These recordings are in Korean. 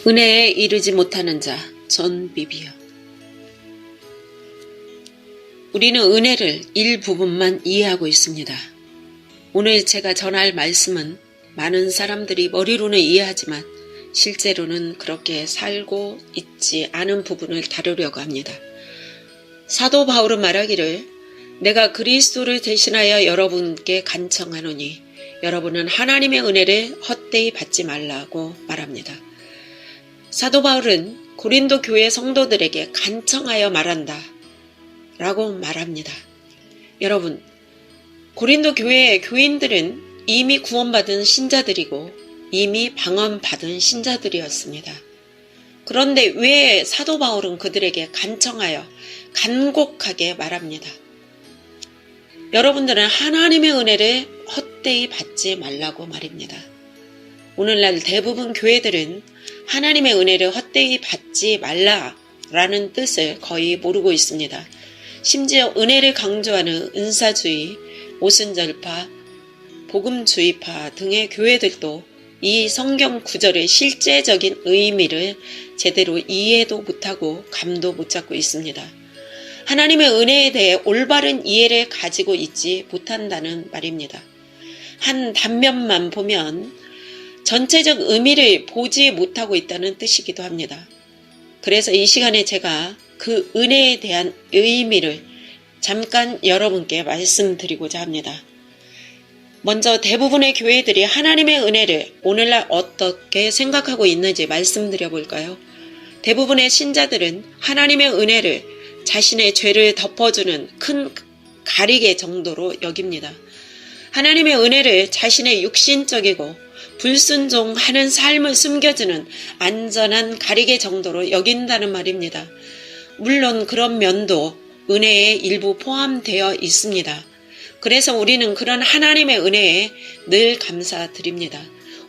은혜에 이르지 못하는 자, 존 비비어. 우리는 은혜를 일부분만 이해하고 있습니다. 오늘 제가 전할 말씀은 많은 사람들이 머리로는 이해하지만 실제로는 그렇게 살고 있지 않은 부분을 다루려고 합니다. 사도 바울은 말하기를 내가 그리스도를 대신하여 여러분께 간청하노니 여러분은 하나님의 은혜를 헛되이 받지 말라고 말합니다. 사도 바울은 고린도 교회 성도들에게 간청하여 말한다 라고 말합니다. 여러분, 고린도 교회의 교인들은 이미 구원받은 신자들이고 이미 방언받은 신자들이었습니다. 그런데 왜 사도 바울은 그들에게 간청하여 간곡하게 말합니다. 여러분들은 하나님의 은혜를 헛되이 받지 말라고 말입니다. 오늘날 대부분 교회들은 하나님의 은혜를 헛되이 받지 말라라는 뜻을 거의 모르고 있습니다. 심지어 은혜를 강조하는 은사주의, 오순절파, 복음주의파 등의 교회들도 이 성경 구절의 실제적인 의미를 제대로 이해도 못하고 감도 못 잡고 있습니다. 하나님의 은혜에 대해 올바른 이해를 가지고 있지 못한다는 말입니다. 한 단면만 보면 전체적 의미를 보지 못하고 있다는 뜻이기도 합니다. 그래서 이 시간에 제가 그 은혜에 대한 의미를 잠깐 여러분께 말씀드리고자 합니다. 먼저 대부분의 교회들이 하나님의 은혜를 오늘날 어떻게 생각하고 있는지 말씀드려 볼까요? 대부분의 신자들은 하나님의 은혜를 자신의 죄를 덮어주는 큰 가리개 정도로 여깁니다. 하나님의 은혜를 자신의 육신적이고 불순종하는 삶을 숨겨주는 안전한 가리개 정도로 여긴다는 말입니다. 물론 그런 면도 은혜에 일부 포함되어 있습니다. 그래서 우리는 그런 하나님의 은혜에 늘 감사드립니다.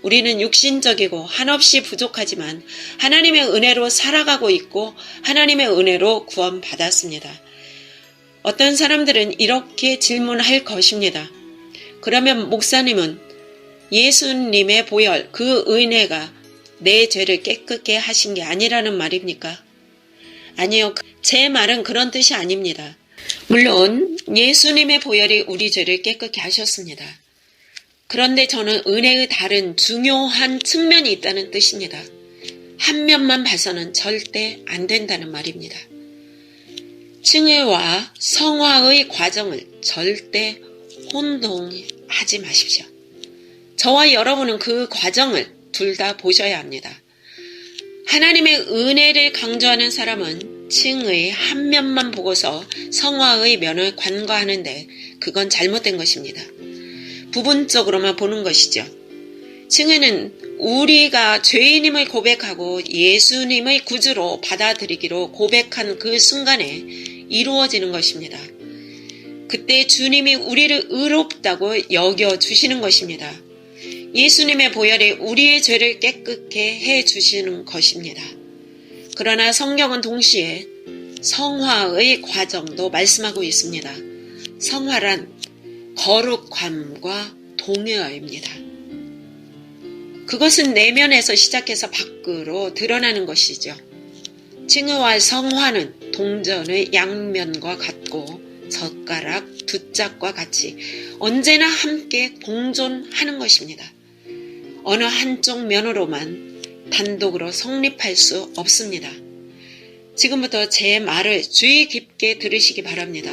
우리는 육신적이고 한없이 부족하지만 하나님의 은혜로 살아가고 있고 하나님의 은혜로 구원받았습니다. 어떤 사람들은 이렇게 질문할 것입니다. 그러면 목사님은 예수님의 보혈, 그 은혜가 내 죄를 깨끗게 하신 게 아니라는 말입니까? 아니요, 제 말은 그런 뜻이 아닙니다. 물론 예수님의 보혈이 우리 죄를 깨끗게 하셨습니다. 그런데 저는 은혜의 다른 중요한 측면이 있다는 뜻입니다. 한 면만 봐서는 절대 안 된다는 말입니다. 칭의와 성화의 과정을 절대 혼동하지 마십시오. 저와 여러분은 그 과정을 둘 다 보셔야 합니다. 하나님의 은혜를 강조하는 사람은 칭의 한 면만 보고서 성화의 면을 간과하는데 그건 잘못된 것입니다. 부분적으로만 보는 것이죠. 칭의는 우리가 죄인임을 고백하고 예수님의 구주로 받아들이기로 고백한 그 순간에 이루어지는 것입니다. 그때 주님이 우리를 의롭다고 여겨주시는 것입니다. 예수님의 보혈이 우리의 죄를 깨끗게 해주시는 것입니다. 그러나 성경은 동시에 성화의 과정도 말씀하고 있습니다. 성화란 거룩함과 동요입니다. 그것은 내면에서 시작해서 밖으로 드러나는 것이죠. 칭의와 성화는 동전의 양면과 같고 젓가락 두 짝과 같이 언제나 함께 공존하는 것입니다. 어느 한쪽 면으로만 단독으로 성립할 수 없습니다. 지금부터 제 말을 주의 깊게 들으시기 바랍니다.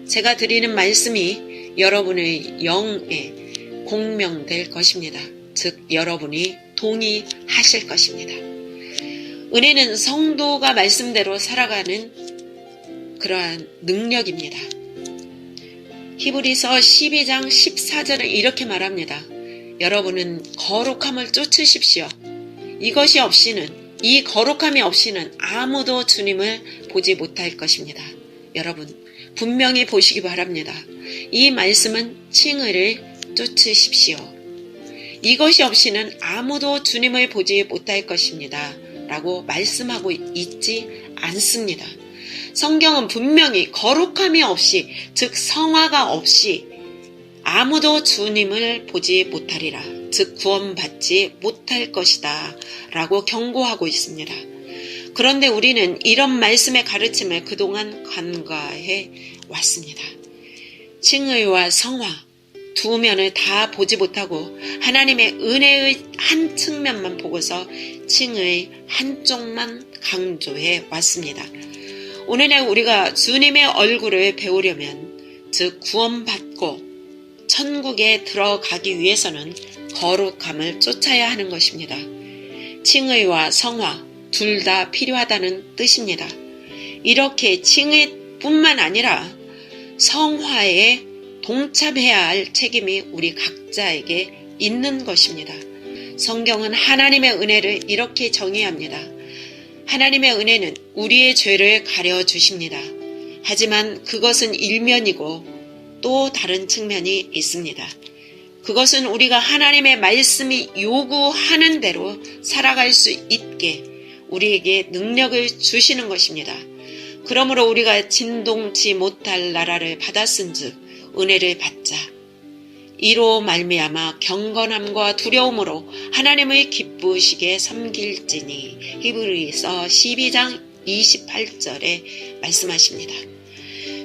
제가 드리는 말씀이 여러분의 영에 공명될 것입니다. 즉 여러분이 동의하실 것입니다. 은혜는 성도가 말씀대로 살아가는 그러한 능력입니다. 히브리서 12장 14절은 이렇게 말합니다. 여러분은 거룩함을 쫓으십시오. 이것이 없이는, 이 거룩함이 없이는 아무도 주님을 보지 못할 것입니다. 여러분, 분명히 보시기 바랍니다. 이 말씀은 칭의를 쫓으십시오. 이것이 없이는 아무도 주님을 보지 못할 것입니다. 라고 말씀하고 있지 않습니다. 성경은 분명히 거룩함이 없이, 즉 성화가 없이 아무도 주님을 보지 못하리라. 즉 구원받지 못할 것이다 라고 경고하고 있습니다. 그런데 우리는 이런 말씀의 가르침을 그동안 간과해 왔습니다. 칭의와 성화 두 면을 다 보지 못하고 하나님의 은혜의 한 측면만 보고서 칭의 한쪽만 강조해 왔습니다. 오늘날 우리가 주님의 얼굴을 배우려면 즉 구원받고 천국에 들어가기 위해서는 거룩함을 쫓아야 하는 것입니다. 칭의와 성화 둘 다 필요하다는 뜻입니다. 이렇게 칭의뿐만 아니라 성화에 동참해야 할 책임이 우리 각자에게 있는 것입니다. 성경은 하나님의 은혜를 이렇게 정의합니다. 하나님의 은혜는 우리의 죄를 가려주십니다. 하지만 그것은 일면이고 또 다른 측면이 있습니다. 그것은 우리가 하나님의 말씀이 요구하는 대로 살아갈 수 있게 우리에게 능력을 주시는 것입니다. 그러므로 우리가 진동치 못할 나라를 받았은즉 은혜를 받자. 이로 말미암아 경건함과 두려움으로 하나님을 기쁘시게 섬길지니 히브리서 12장 28절에 말씀하십니다.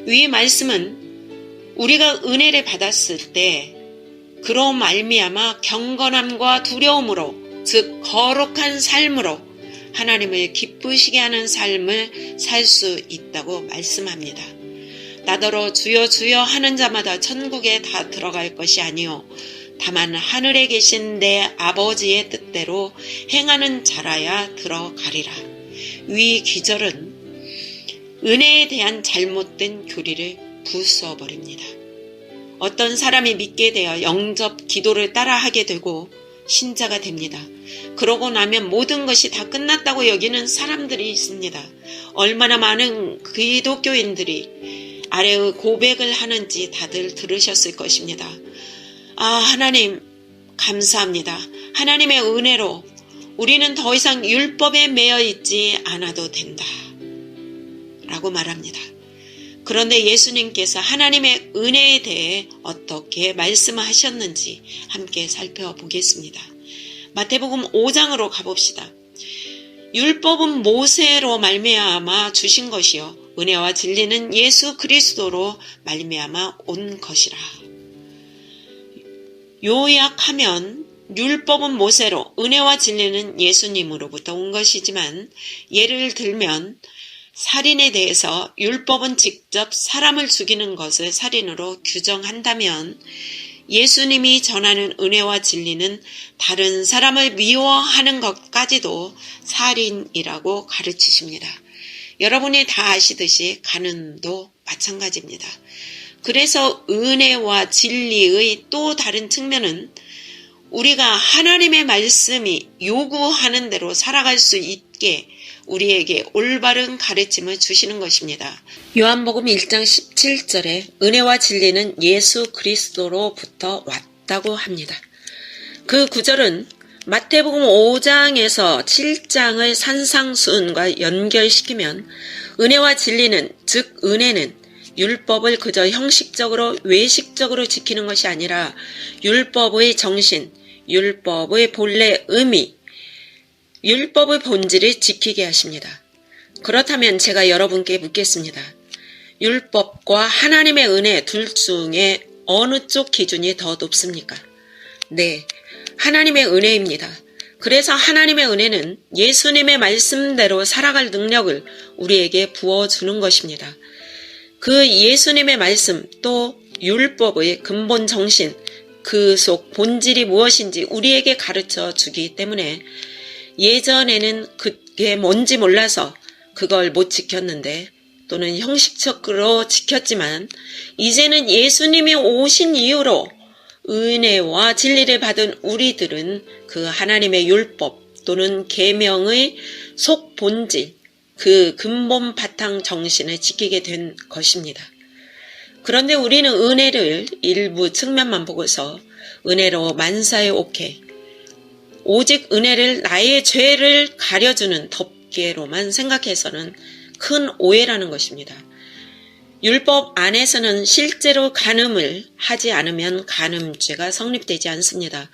위 말씀은 우리가 은혜를 받았을 때 그로 말미암아 경건함과 두려움으로 즉 거룩한 삶으로 하나님을 기쁘시게 하는 삶을 살 수 있다고 말씀합니다. 나더러 주여 주여 하는 자마다 천국에 다 들어갈 것이 아니요 다만 하늘에 계신 내 아버지의 뜻대로 행하는 자라야 들어가리라. 위 기절은 은혜에 대한 잘못된 교리를 부수어버립니다. 어떤 사람이 믿게 되어 영접 기도를 따라하게 되고 신자가 됩니다. 그러고 나면 모든 것이 다 끝났다고 여기는 사람들이 있습니다. 얼마나 많은 기독교인들이 아래의 고백을 하는지 다들 들으셨을 것입니다. 하나님 감사합니다. 하나님의 은혜로 우리는 더 이상 율법에 매여 있지 않아도 된다 라고 말합니다. 그런데 예수님께서 하나님의 은혜에 대해 어떻게 말씀하셨는지 함께 살펴보겠습니다. 마태복음 5장으로 가봅시다. 율법은 모세로 말미암아 주신 것이요 은혜와 진리는 예수 그리스도로 말미암아 온 것이라. 요약하면 율법은 모세로 은혜와 진리는 예수님으로부터 온 것이지만 예를 들면 살인에 대해서 율법은 직접 사람을 죽이는 것을 살인으로 규정한다면 예수님이 전하는 은혜와 진리는 다른 사람을 미워하는 것까지도 살인이라고 가르치십니다. 여러분이 다 아시듯이 간음도 마찬가지입니다. 그래서 은혜와 진리의 또 다른 측면은 우리가 하나님의 말씀이 요구하는 대로 살아갈 수 있게 우리에게 올바른 가르침을 주시는 것입니다. 요한복음 1장 17절에 은혜와 진리는 예수 그리스도로부터 왔다고 합니다. 그 구절은 마태복음 5장에서 7장의 산상수훈과 연결시키면 은혜와 진리는 즉 은혜는 율법을 그저 형식적으로 외식적으로 지키는 것이 아니라 율법의 정신, 율법의 본래 의미, 율법의 본질을 지키게 하십니다. 그렇다면 제가 여러분께 묻겠습니다. 율법과 하나님의 은혜 둘 중에 어느 쪽 기준이 더 높습니까? 네, 하나님의 은혜입니다. 그래서 하나님의 은혜는 예수님의 말씀대로 살아갈 능력을 우리에게 부어주는 것입니다. 그 예수님의 말씀 또 율법의 근본 정신, 그 속 본질이 무엇인지 우리에게 가르쳐 주기 때문에 예전에는 그게 뭔지 몰라서 그걸 못 지켰는데 또는 형식적으로 지켰지만 이제는 예수님이 오신 이후로 은혜와 진리를 받은 우리들은 그 하나님의 율법 또는 계명의 속 본질, 그 근본 바탕 정신을 지키게 된 것입니다. 그런데 우리는 은혜를 일부 측면만 보고서 은혜로 만사에 옳게 오직 은혜를 나의 죄를 가려주는 덮개로만 생각해서는 큰 오해라는 것입니다. 율법 안에서는 실제로 간음을 하지 않으면 간음죄가 성립되지 않습니다.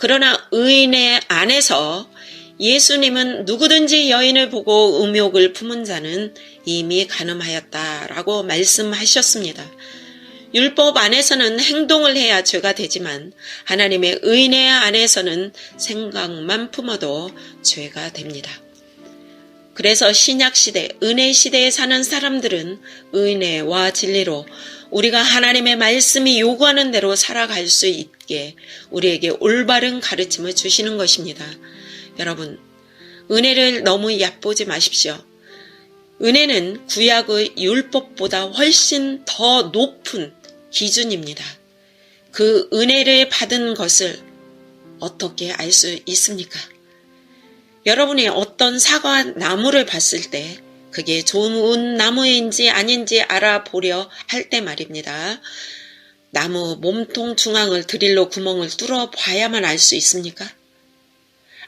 그러나 의인의 안에서 예수님은 누구든지 여인을 보고 음욕을 품은 자는 이미 간음하였다라고 말씀하셨습니다. 율법 안에서는 행동을 해야 죄가 되지만 하나님의 의인의 안에서는 생각만 품어도 죄가 됩니다. 그래서 신약시대, 은혜시대에 사는 사람들은 은혜와 진리로 우리가 하나님의 말씀이 요구하는 대로 살아갈 수 있게 우리에게 올바른 가르침을 주시는 것입니다. 여러분, 은혜를 너무 얕보지 마십시오. 은혜는 구약의 율법보다 훨씬 더 높은 기준입니다. 그 은혜를 받은 것을 어떻게 알 수 있습니까? 여러분이 어떤 사과 나무를 봤을 때 그게 좋은 나무인지 아닌지 알아보려 할 때 말입니다. 나무 몸통 중앙을 드릴로 구멍을 뚫어 봐야만 알 수 있습니까?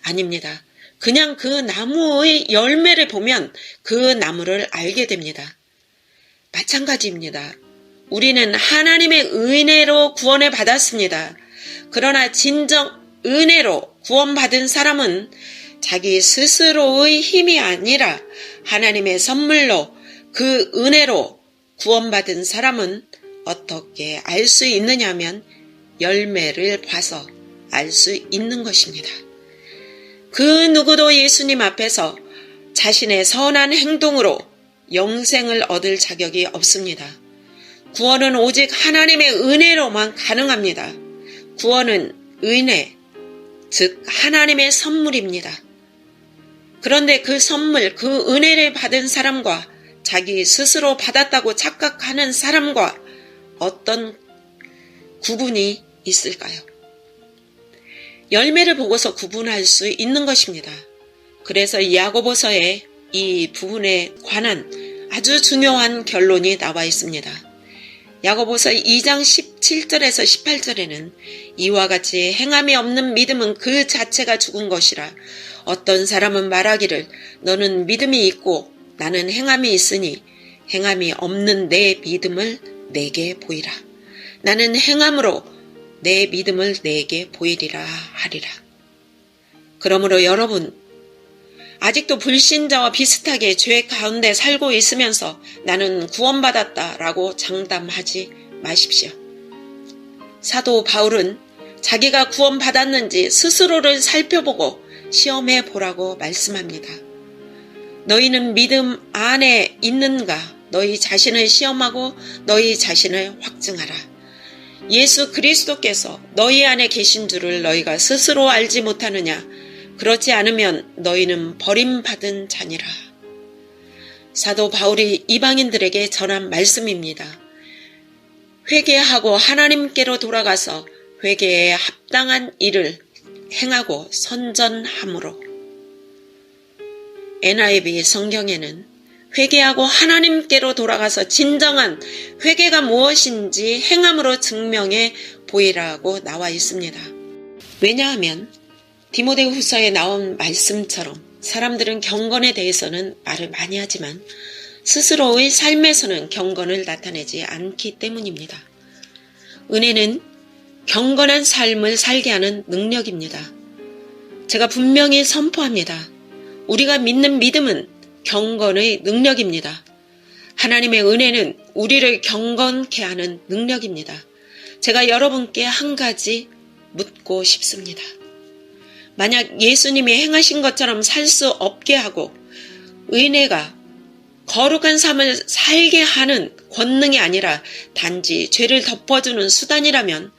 아닙니다. 그냥 그 나무의 열매를 보면 그 나무를 알게 됩니다. 마찬가지입니다. 우리는 하나님의 은혜로 구원을 받았습니다. 그러나 진정 은혜로 구원받은 사람은 자기 스스로의 힘이 아니라 하나님의 선물로 그 은혜로 구원받은 사람은 어떻게 알 수 있느냐면 열매를 봐서 알 수 있는 것입니다. 그 누구도 예수님 앞에서 자신의 선한 행동으로 영생을 얻을 자격이 없습니다. 구원은 오직 하나님의 은혜로만 가능합니다. 구원은 은혜, 즉 하나님의 선물입니다. 그런데 그 선물, 그 은혜를 받은 사람과 자기 스스로 받았다고 착각하는 사람과 어떤 구분이 있을까요? 열매를 보고서 구분할 수 있는 것입니다. 그래서 야고보서에 이 부분에 관한 아주 중요한 결론이 나와 있습니다. 야고보서 2장 17절에서 18절에는 이와 같이 행함이 없는 믿음은 그 자체가 죽은 것이라. 어떤 사람은 말하기를 너는 믿음이 있고 나는 행함이 있으니 행함이 없는 내 믿음을 내게 보이라. 나는 행함으로 내 믿음을 내게 보이리라 하리라. 그러므로 여러분, 아직도 불신자와 비슷하게 죄 가운데 살고 있으면서 나는 구원받았다라고 장담하지 마십시오. 사도 바울은 자기가 구원받았는지 스스로를 살펴보고 시험해 보라고 말씀합니다. 너희는 믿음 안에 있는가? 너희 자신을 시험하고 너희 자신을 확증하라. 예수 그리스도께서 너희 안에 계신 줄을 너희가 스스로 알지 못하느냐? 그렇지 않으면 너희는 버림받은 자니라. 사도 바울이 이방인들에게 전한 말씀입니다. 회개하고 하나님께로 돌아가서 회개에 합당한 일을 행하고 선전함으로. NIV 성경에는 회개하고 하나님께로 돌아가서 진정한 회개가 무엇인지 행함으로 증명해 보이라고 나와 있습니다. 왜냐하면 디모데후서에 나온 말씀처럼 사람들은 경건에 대해서는 말을 많이 하지만 스스로의 삶에서는 경건을 나타내지 않기 때문입니다. 은혜는 경건한 삶을 살게 하는 능력입니다. 제가 분명히 선포합니다. 우리가 믿는 믿음은 경건의 능력입니다. 하나님의 은혜는 우리를 경건케 하는 능력입니다. 제가 여러분께 한 가지 묻고 싶습니다. 만약 예수님이 행하신 것처럼 살 수 없게 하고 은혜가 거룩한 삶을 살게 하는 권능이 아니라 단지 죄를 덮어주는 수단이라면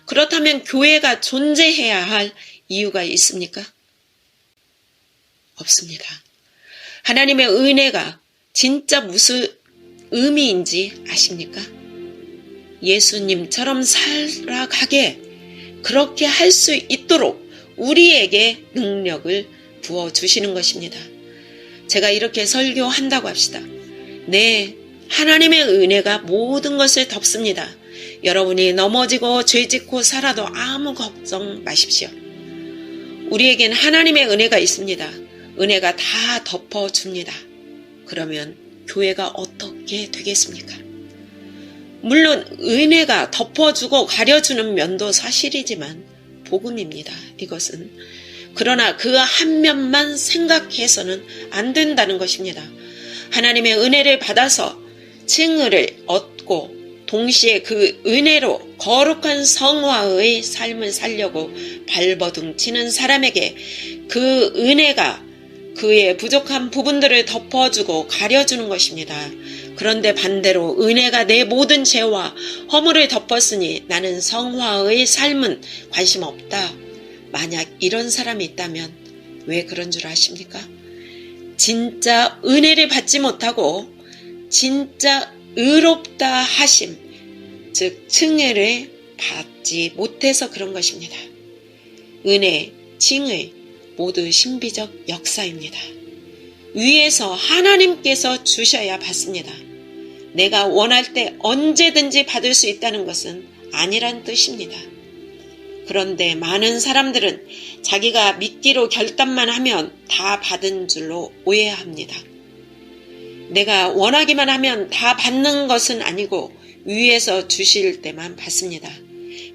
그렇다면 교회가 존재해야 할 이유가 있습니까? 없습니다. 하나님의 은혜가 진짜 무슨 의미인지 아십니까? 예수님처럼 살아가게 그렇게 할 수 있도록 우리에게 능력을 부어주시는 것입니다. 제가 이렇게 설교한다고 합시다. 네, 하나님의 은혜가 모든 것을 덮습니다. 여러분이 넘어지고 죄짓고 살아도 아무 걱정 마십시오. 우리에겐 하나님의 은혜가 있습니다. 은혜가 다 덮어줍니다. 그러면 교회가 어떻게 되겠습니까? 물론 은혜가 덮어주고 가려주는 면도 사실이지만 복음입니다. 이것은. 그러나 그 한 면만 생각해서는 안 된다는 것입니다. 하나님의 은혜를 받아서 칭의를 얻고 동시에 그 은혜로 거룩한 성화의 삶을 살려고 발버둥 치는 사람에게 그 은혜가 그의 부족한 부분들을 덮어주고 가려주는 것입니다. 그런데 반대로 은혜가 내 모든 죄와 허물을 덮었으니 나는 성화의 삶은 관심 없다. 만약 이런 사람이 있다면 왜 그런 줄 아십니까? 진짜 은혜를 받지 못하고 진짜 의롭다 하심, 즉 칭의를 받지 못해서 그런 것입니다. 은혜, 칭의 모두 신비적 역사입니다. 위에서 하나님께서 주셔야 받습니다. 내가 원할 때 언제든지 받을 수 있다는 것은 아니란 뜻입니다. 그런데 많은 사람들은 자기가 믿기로 결단만 하면 다 받은 줄로 오해합니다. 내가 원하기만 하면 다 받는 것은 아니고 위에서 주실 때만 받습니다.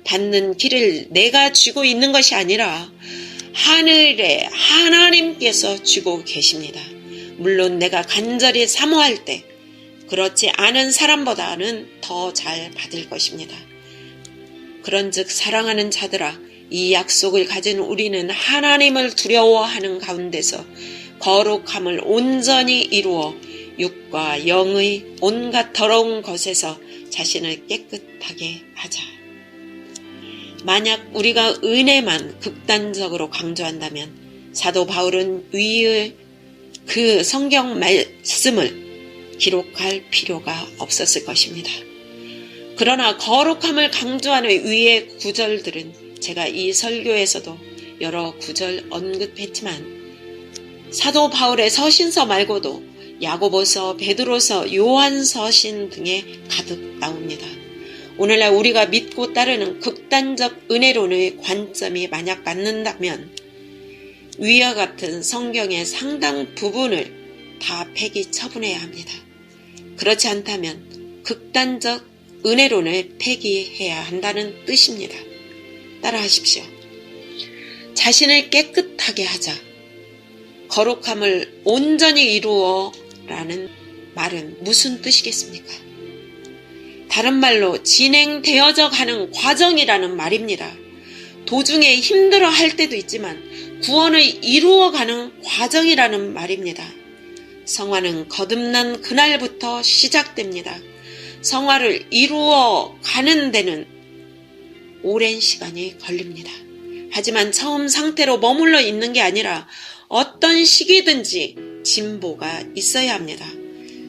받는 길을 내가 쥐고 있는 것이 아니라 하늘에 하나님께서 쥐고 계십니다. 물론 내가 간절히 사모할 때 그렇지 않은 사람보다는 더 잘 받을 것입니다. 그런즉 사랑하는 자들아, 이 약속을 가진 우리는 하나님을 두려워하는 가운데서 거룩함을 온전히 이루어 육과 영의 온갖 더러운 것에서 자신을 깨끗하게 하자. 만약 우리가 은혜만 극단적으로 강조한다면 사도 바울은 위의 그 성경 말씀을 기록할 필요가 없었을 것입니다. 그러나 거룩함을 강조하는 위의 구절들은 제가 이 설교에서도 여러 구절 언급했지만 사도 바울의 서신서 말고도 야고보서, 베드로서, 요한서신 등에 가득 나옵니다. 오늘날 우리가 믿고 따르는 극단적 은혜론의 관점이 만약 맞는다면 위와 같은 성경의 상당 부분을 다 폐기 처분해야 합니다. 그렇지 않다면 극단적 은혜론을 폐기해야 한다는 뜻입니다. 따라하십시오. 자신을 깨끗하게 하자. 거룩함을 온전히 이루어 라는 말은 무슨 뜻이겠습니까? 다른 말로 진행되어져 가는 과정이라는 말입니다. 도중에 힘들어 할 때도 있지만 구원을 이루어가는 과정이라는 말입니다. 성화는 거듭난 그날부터 시작됩니다. 성화를 이루어 가는 데는 오랜 시간이 걸립니다. 하지만 처음 상태로 머물러 있는 게 아니라 어떤 시기든지 진보가 있어야 합니다.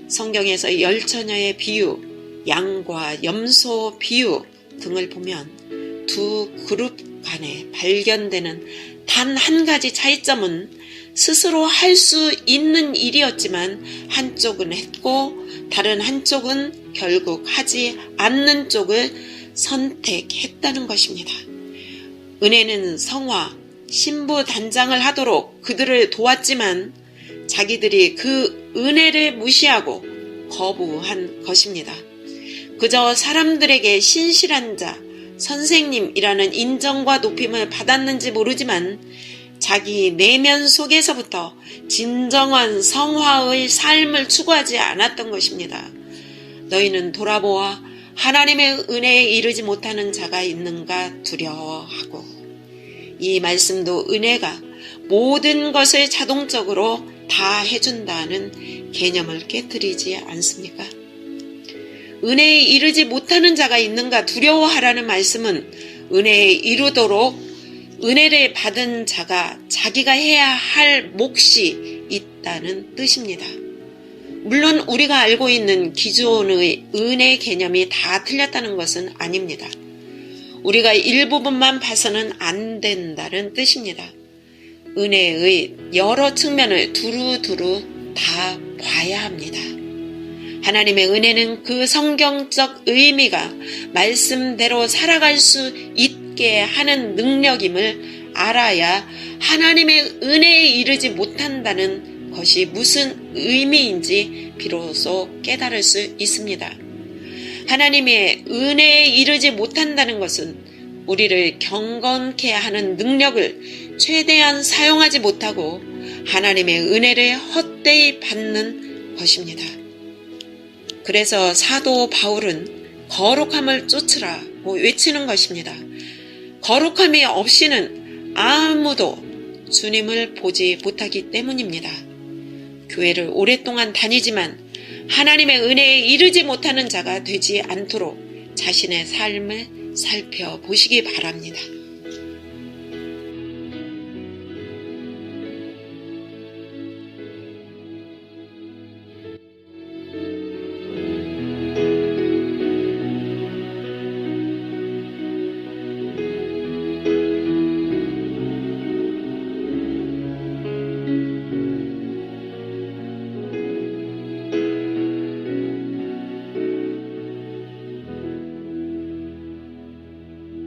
성경에서 열처녀의 비유, 양과 염소 비유 등을 보면 두 그룹 간에 발견되는 단 한 가지 차이점은 스스로 할 수 있는 일이었지만 한쪽은 했고 다른 한쪽은 결국 하지 않는 쪽을 선택했다는 것입니다. 은혜는 성화, 신부 단장을 하도록 그들을 도왔지만 자기들이 그 은혜를 무시하고 거부한 것입니다. 그저 사람들에게 신실한 자, 선생님이라는 인정과 높임을 받았는지 모르지만 자기 내면 속에서부터 진정한 성화의 삶을 추구하지 않았던 것입니다. 너희는 돌아보아 하나님의 은혜에 이르지 못하는 자가 있는가 두려워하고. 이 말씀도 은혜가 모든 것을 자동적으로 다 해준다는 개념을 깨뜨리지 않습니까? 은혜에 이르지 못하는 자가 있는가 두려워하라는 말씀은 은혜에 이르도록 은혜를 받은 자가 자기가 해야 할 몫이 있다는 뜻입니다. 물론 우리가 알고 있는 기존의 은혜 개념이 다 틀렸다는 것은 아닙니다. 우리가 일부분만 봐서는 안 된다는 뜻입니다. 은혜의 여러 측면을 두루두루 다 봐야 합니다. 하나님의 은혜는 그 성경적 의미가 말씀대로 살아갈 수 있게 하는 능력임을 알아야 하나님의 은혜에 이르지 못한다는 것이 무슨 의미인지 비로소 깨달을 수 있습니다. 하나님의 은혜에 이르지 못한다는 것은 우리를 경건케 하는 능력을 최대한 사용하지 못하고 하나님의 은혜를 헛되이 받는 것입니다. 그래서 사도 바울은 거룩함을 쫓으라고 외치는 것입니다. 거룩함이 없이는 아무도 주님을 보지 못하기 때문입니다. 교회를 오랫동안 다니지만 하나님의 은혜에 이르지 못하는 자가 되지 않도록 자신의 삶을 살펴보시기 바랍니다.